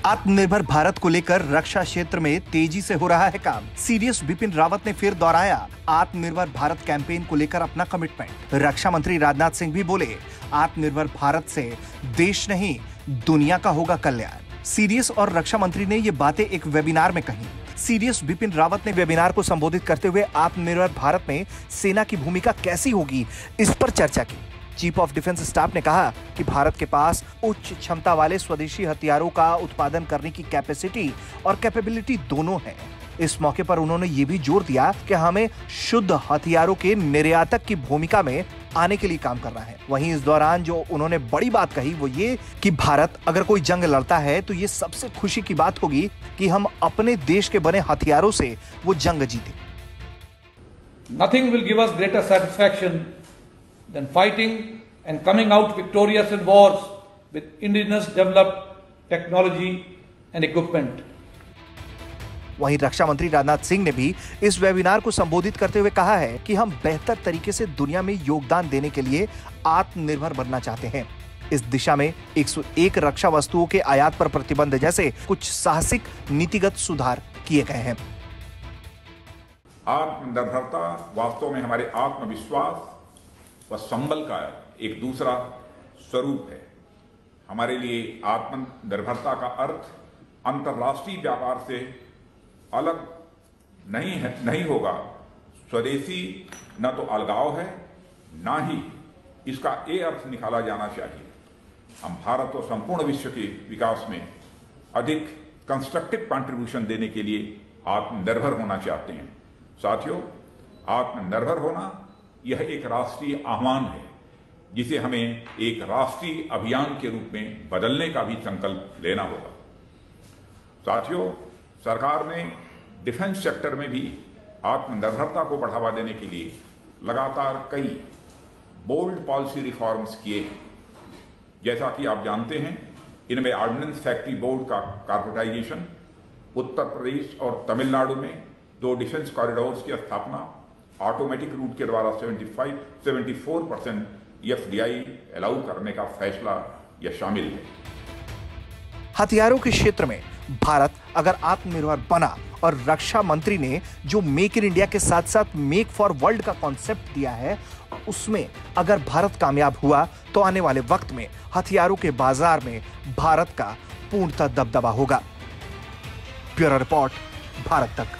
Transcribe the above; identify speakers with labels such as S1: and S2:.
S1: आत्मनिर्भर भारत को लेकर रक्षा क्षेत्र में तेजी से हो रहा है काम। सीडीएस बिपिन रावत ने फिर दोहराया आत्मनिर्भर भारत कैंपेन को लेकर अपना कमिटमेंट। रक्षा मंत्री राजनाथ सिंह भी बोले, आत्मनिर्भर भारत से देश नहीं दुनिया का होगा कल्याण। सीडीएस और रक्षा मंत्री ने ये बातें एक वेबिनार में कही। सीडीएस बिपिन रावत ने वेबिनार को संबोधित करते हुए आत्मनिर्भर भारत में सेना की भूमिका कैसी होगी, इस पर चर्चा की। चीफ ऑफ डिफेंस स्टाफ ने कहा कि भारत के पास उच्च क्षमता वाले स्वदेशी हथियारों का उत्पादन करने की कैपेसिटी और कैपेबिलिटी दोनों है। इस मौके पर उन्होंने ये भी जोर दिया कि हमें शुद्ध हथियारों के निर्यातक की भूमिका में आने के लिए काम करना है। वहीं इस दौरान जो उन्होंने बड़ी बात कही वो ये कि भारत अगर कोई जंग लड़ता है तो ये सबसे खुशी की बात होगी कि हम अपने देश के बने हथियारों से वो जंग जीते।
S2: Nothing will give us greater satisfaction than fighting and coming out victorious in wars with indigenous developed technology and equipment.
S1: वहीं रक्षा मंत्री राजनाथ सिंह ने भी इस वेबिनार को संबोधित करते हुए कहा है कि हम बेहतर तरीके से दुनिया में योगदान देने के लिए आत्मनिर्भर बनना चाहते हैं। इस दिशा में 101 रक्षा वस्तुओं के आयात पर प्रतिबंध जैसे कुछ साहसिक नीतिगत सुधार किए गए हैं।
S3: आत्मनिर्भरता वास्तव में हमारे आत्मविश्वास व संबल का एक दूसरा स्वरूप है। हमारे लिए आत्मनिर्भरता का अर्थ अंतर्राष्ट्रीय व्यापार से अलग नहीं होगा। स्वदेशी न तो अलगाव है, ना ही इसका ये अर्थ निकाला जाना चाहिए। हम भारत और संपूर्ण विश्व के विकास में अधिक कंस्ट्रक्टिव कंट्रीब्यूशन देने के लिए आत्मनिर्भर होना चाहते हैं। साथियों, आत्मनिर्भर होना यह एक राष्ट्रीय आह्वान है जिसे हमें एक राष्ट्रीय अभियान के रूप में बदलने का भी संकल्प लेना होगा। साथियों, सरकार ने डिफेंस सेक्टर में भी आत्मनिर्भरता को बढ़ावा देने के लिए लगातार कई बोल्ड पॉलिसी रिफॉर्म्स किए हैं। जैसा कि आप जानते हैं, इनमें ऑर्डिनेंस फैक्ट्री बोर्ड का कॉर्पोरेटाइजेशन, उत्तर प्रदेश और तमिलनाडु में 2 डिफेंस कॉरिडोर्स की स्थापना, ऑटोमेटिक रूट के द्वारा 74% एफडीआई अलाउ करने का फैसला यह शामिल है।
S1: हथियारों के क्षेत्र में भारत अगर आत्मनिर्भर बना और रक्षा मंत्री ने जो मेक इन इंडिया के साथ साथ मेक फॉर वर्ल्ड का कॉन्सेप्ट दिया है, उसमें अगर भारत कामयाब हुआ तो आने वाले वक्त में हथियारों के बाजार में भारत का पूर्णतः दबदबा होगा। ब्यूरो रिपोर्ट, भारत तक।